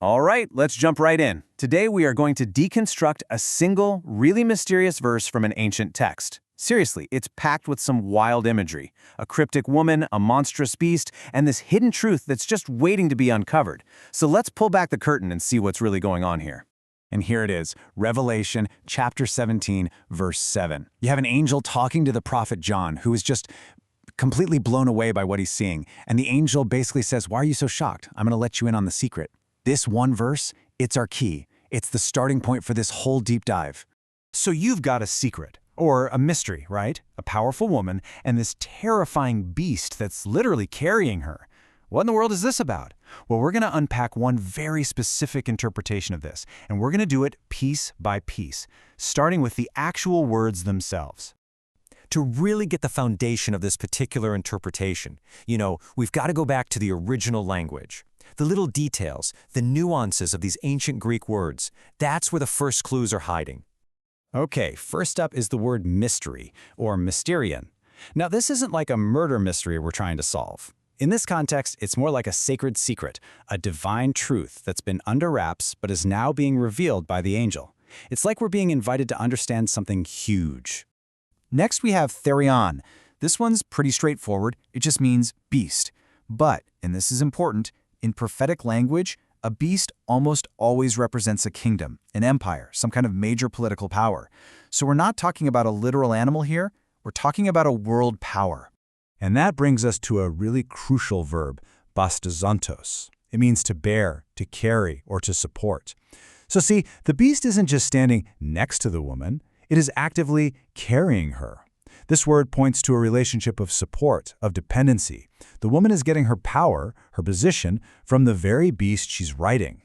All right, let's jump right in. Today we are going to deconstruct a single, really mysterious verse from an ancient text. Seriously, it's packed with some wild imagery. A cryptic woman, a monstrous beast, and this hidden truth that's just waiting to be uncovered. So let's pull back the curtain and see what's really going on here. And here it is, Revelation chapter 17, verse 7. You have an angel talking to the prophet John, who is just completely blown away by what he's seeing. And the angel basically says, "Why are you so shocked? I'm going to let you in on the secret." This one verse, it's our key. It's the starting point for this whole deep dive. So you've got a secret, or a mystery, right? A powerful woman and this terrifying beast that's literally carrying her. What in the world is this about? Well, we're going to unpack one very specific interpretation of this, and we're going to do it piece by piece, starting with the actual words themselves. To really get the foundation of this particular interpretation, we've got to go back to the original language. The little details, the nuances of these ancient Greek words, that's where the first clues are hiding. Okay, first up is the word mystery, or mysterion. Now, this isn't like a murder mystery we're trying to solve. In this context, it's more like a sacred secret, a divine truth that's been under wraps but is now being revealed by the angel. It's like we're being invited to understand something huge. Next, we have therion. This one's pretty straightforward. It just means beast. But, and this is important, in prophetic language, a beast almost always represents a kingdom, an empire, some kind of major political power. So we're not talking about a literal animal here, we're talking about a world power. And that brings us to a really crucial verb, bastazantos. It means to bear, to carry, or to support. So see, the beast isn't just standing next to the woman, it is actively carrying her. This word points to a relationship of support, of dependency. The woman is getting her power, her position, from the very beast she's riding.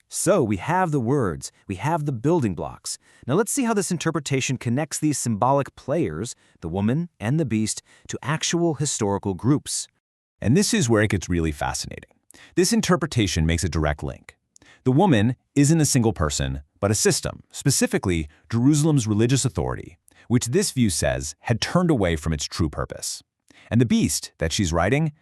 So we have the words, we have the building blocks. Now let's see how this interpretation connects these symbolic players, the woman and the beast, to actual historical groups. And this is where it gets really fascinating. This interpretation makes a direct link. The woman isn't a single person, but a system, specifically Jerusalem's religious authority, which this view says had turned away from its true purpose. And the beast that she's riding,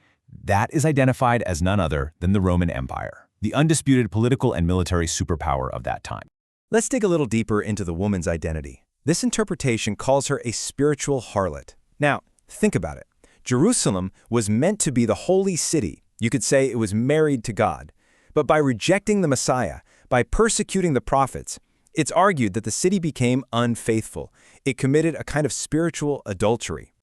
that is identified as none other than the Roman Empire, the undisputed political and military superpower of that time. Let's dig a little deeper into the woman's identity. This interpretation calls her a spiritual harlot. Now, think about it. Jerusalem was meant to be the holy city. You could say it was married to God. But by rejecting the Messiah, by persecuting the prophets, it's argued that the city became unfaithful. It committed a kind of spiritual adultery.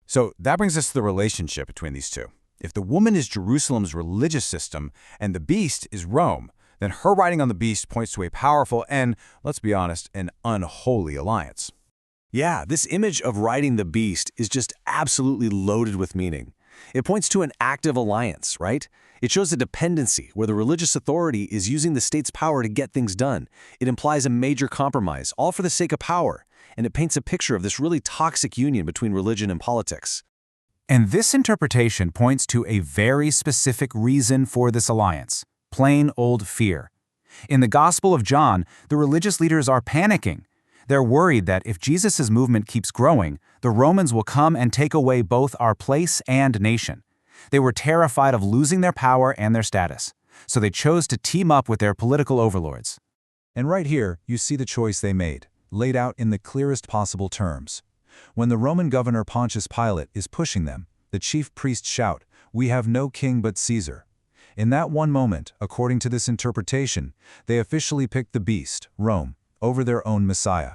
So that brings us to the relationship between these two. If the woman is Jerusalem's religious system and the beast is Rome, then her riding on the beast points to a powerful and, let's be honest, an unholy alliance. Yeah, this image of riding the beast is just absolutely loaded with meaning. It points to an active alliance, right? It shows a dependency where the religious authority is using the state's power to get things done. It implies a major compromise, all for the sake of power. And it paints a picture of this really toxic union between religion and politics. And this interpretation points to a very specific reason for this alliance: plain old fear. In the Gospel of John, the religious leaders are panicking. They're worried that if Jesus' movement keeps growing, the Romans will come and take away both our place and nation. They were terrified of losing their power and their status, so they chose to team up with their political overlords. And right here, you see the choice they made, laid out in the clearest possible terms. When the Roman governor Pontius Pilate is pushing them, the chief priests shout, "We have no king but Caesar." In that one moment, according to this interpretation, they officially picked the beast, Rome, over their own Messiah.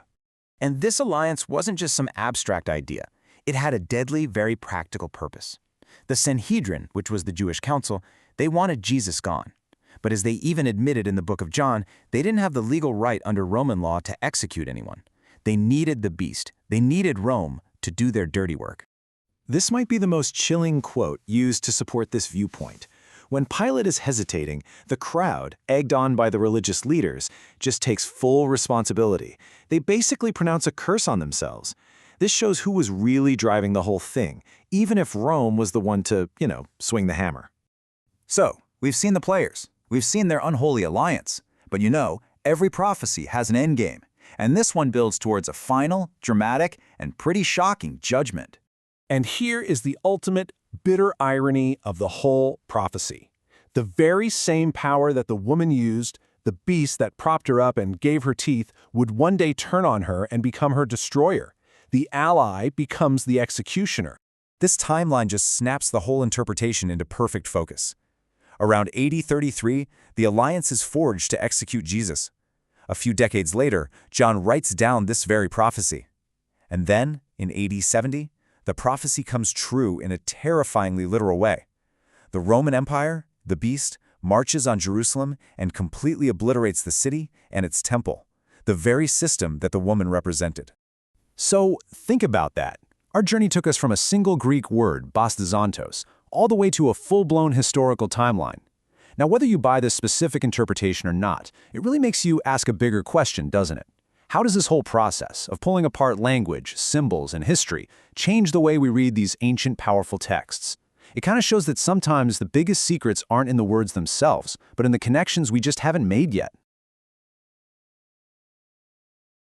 And this alliance wasn't just some abstract idea. It had a deadly, very practical purpose. The Sanhedrin, which was the Jewish council, they wanted Jesus gone. But as they even admitted in the book of John, they didn't have the legal right under Roman law to execute anyone. They needed the beast. They needed Rome to do their dirty work. This might be the most chilling quote used to support this viewpoint. When Pilate is hesitating, the crowd, egged on by the religious leaders, just takes full responsibility. They basically pronounce a curse on themselves. This shows who was really driving the whole thing, even if Rome was the one to, swing the hammer. So, we've seen the players. We've seen their unholy alliance. But every prophecy has an endgame. And this one builds towards a final, dramatic, and pretty shocking judgment. And here is the ultimate bitter irony of the whole prophecy. The very same power that the woman used, the beast that propped her up and gave her teeth, would one day turn on her and become her destroyer. The ally becomes the executioner. This timeline just snaps the whole interpretation into perfect focus. Around AD 33, the alliance is forged to execute Jesus. A few decades later, John writes down this very prophecy. And then, in AD 70, the prophecy comes true in a terrifyingly literal way. The Roman Empire, the beast, marches on Jerusalem and completely obliterates the city and its temple, the very system that the woman represented. So, think about that. Our journey took us from a single Greek word, bastizantos, all the way to a full-blown historical timeline. Now, whether you buy this specific interpretation or not, it really makes you ask a bigger question, doesn't it? How does this whole process of pulling apart language, symbols, and history change the way we read these ancient, powerful texts? It kind of shows that sometimes the biggest secrets aren't in the words themselves, but in the connections we just haven't made yet.